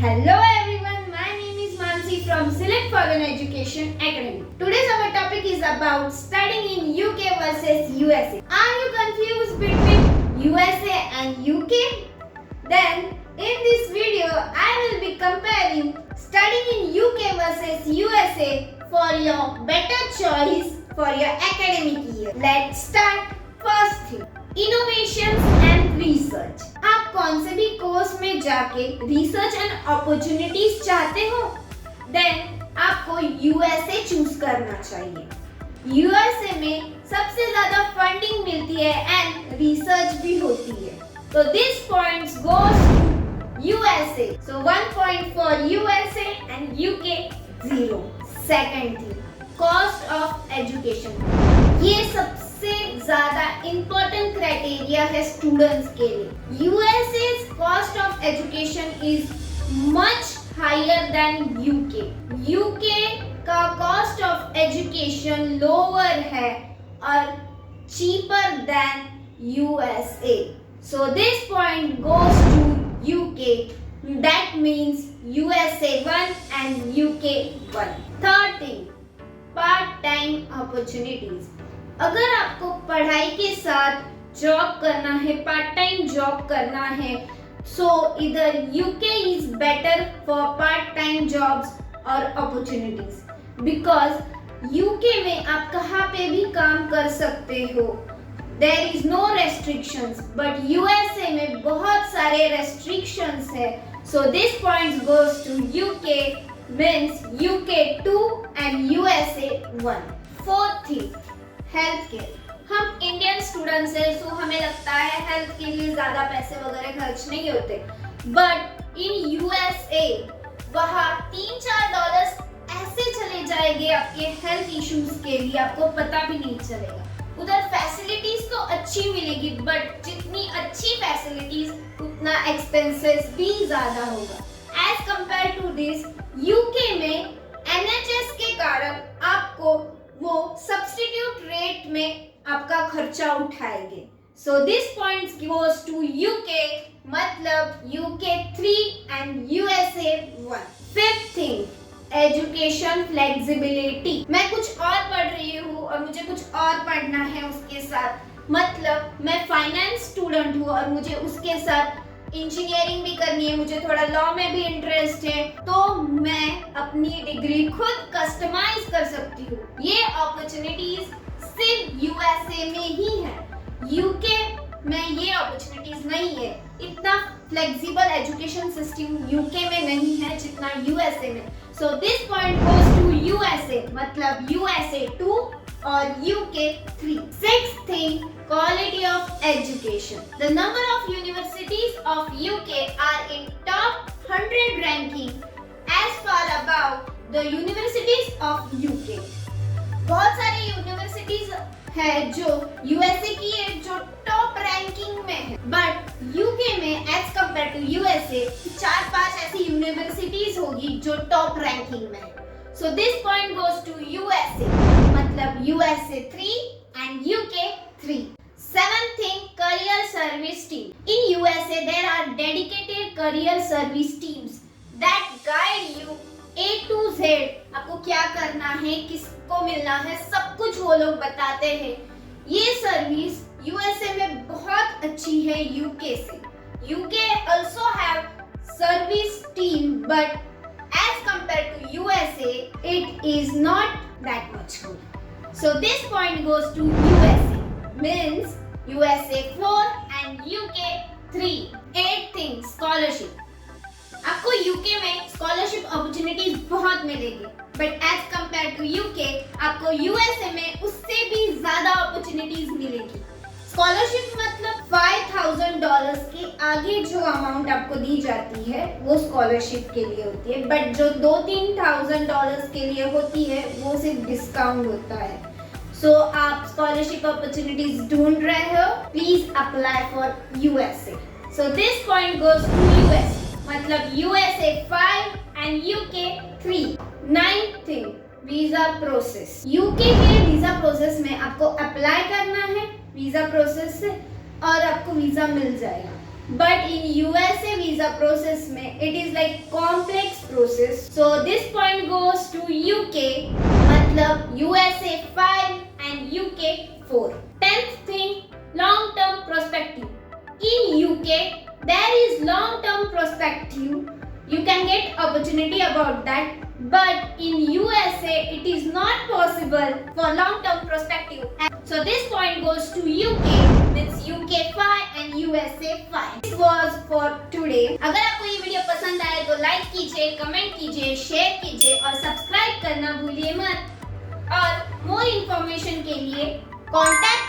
Hello everyone, my name is Mansi from Select Foreign Education Academy. Today's our topic is about studying in UK versus USA. Are you confused between USA and UK? Then in this video I will be comparing studying in UK versus USA for your better choice for your academic year. Let's start. First thing, innovations and research. आप कौन से भी course में जाके research and opportunities चाहते हो, then आपको USA choose करना चाहिए। यूएसए में सबसे ज्यादा फंडिंग मिलती है एंड रिसर्च भी होती है, तो this points goes to USA. So 1 point for USA and UK 0। Second thing, cost of education. ये सबसे ज्यादा इंपॉर्टेंट क्राइटेरिया है स्टूडेंट्स के लिए। USA's cost of education is much higher than UK. UK का कॉस्ट ऑफ एजुकेशन लोअर है और cheaper than USA, so this point goes to UK. That means USA 1 and UK 1। Third thing, part time opportunities. अगर आपको पढ़ाई के साथ job करना है, पार्ट टाइम जॉब करना है, सो इधर UK is better for part time jobs और अपॉर्चुनिटीज, बिकॉज यूके में आप कहाँ पे भी काम कर सकते हो, there is no restrictions, but USA में बहुत सारे रेस्ट्रिक्शंस है, so this point goes to UK, means UK 2 and USA 1। Fourth thing, health care. हम इंडियन स्टूडेंट्स हैं, सो हमें लगता है हेल्थ के लिए ज्यादा पैसे वगैरह खर्च नहीं होते, बट इन यूएसए वहाँ $3-4 ऐसे चले जाएंगे आपके हेल्थ इश्यूज के लिए, आपको पता भी नहीं चलेगा। उधर फैसिलिटीज तो अच्छी मिलेगी, बट जितनी अच्छी फैसिलिटीज उतना एक्सपेंसेस भी ज्यादा होगा। As compare to this, UK में एनएचएस के कारण आपको वो सब्स्टिट्यूट रेट में आपका खर्चा उठाएंगे, so this point goes to UK, मतलब UK 3 and USA 1। Fifth thing, education flexibility. मैं कुछ और पढ़ रही हूँ और मुझे कुछ और पढ़ना है उसके साथ, मतलब मैं फाइनेंस स्टूडेंट हूँ और मुझे उसके साथ इंजीनियरिंग भी करनी है, मुझे थोड़ा लॉ में भी इंटरेस्ट है, तो मैं अपनी डिग्री खुद कस्टमाइज कर सकती हूँ। ये अपॉर्चुनिटीज सिर्फ यूएसए में ही है, यूके में ये अपॉर्चुनिटीज नहीं है। इतना फ्लेक्सिबल एजुकेशन सिस्टम यूके में नहीं है जितना यूएसए में, so this point goes to USA, मतलब यूएसए 2 और UK 3. Sixth thing, quality of education. The number of universities of UK are in top 100 ranking as far above the universities of UK. बहुत सारी universities है जो USA की है, जो top ranking में है, बट यूके में एज कंपेयर टू यूएसए 4-5 ऐसी यूनिवर्सिटीज होगी जो टॉप रैंकिंग में है, so this point goes to USA, मतलब USA 3 and UK 3. Seventh thing, career service team. In USA there are dedicated career service teams that guide you A to Z. आपको क्या करना है, किसको मिलना है, सब कुछ वो लोग बताते हैं। ये सर्विस USA में बहुत अच्छी है यूके से। UK also have service team, but as compared to USA, it is not that much good. So this point goes to USA, means USA 4 and UK 3. Eighth thing, scholarship. आपको UK में scholarship opportunities बहुत मिलेगी, but as compare to UK आपको USA में उससे भी ज्यादा opportunities मिलेगी। स्कॉलरशिप मतलब $5,000 के आगे जो अमाउंट आपको दी जाती है वो स्कॉलरशिप के लिए होती है, बट जो $2-3,000 के लिए होती है वो सिर्फ डिस्काउंट होता है। सो आप स्कॉलरशिप अपॉर्चुनिटीज ढूंढ रहे हो, please apply for USA, so this point goes to USA, मतलब USA 5 and UK 3. Ninth thing, visa process. UK के वीजा प्रोसेस में आपको अप्लाई करना है वीजा प्रोसेस से और आपको वीजा मिल जाएगा। But in USA visa process में it is like complex process. So this point goes to UK. मतलब USA 5 and UK 4. 10th thing, long term perspective. In UK there is long term perspective. You can get opportunity about that. But in USA it is not possible for long term perspective. So this point goes to UK, means UK 5 and USA 5. This was for today. अगर आपको ये video पसंद आए तो like कीजिए, comment कीजिए, share कीजिए और सब्सक्राइब करना भूलिए मत। और मोर इन्फॉर्मेशन के लिए कॉन्टैक्ट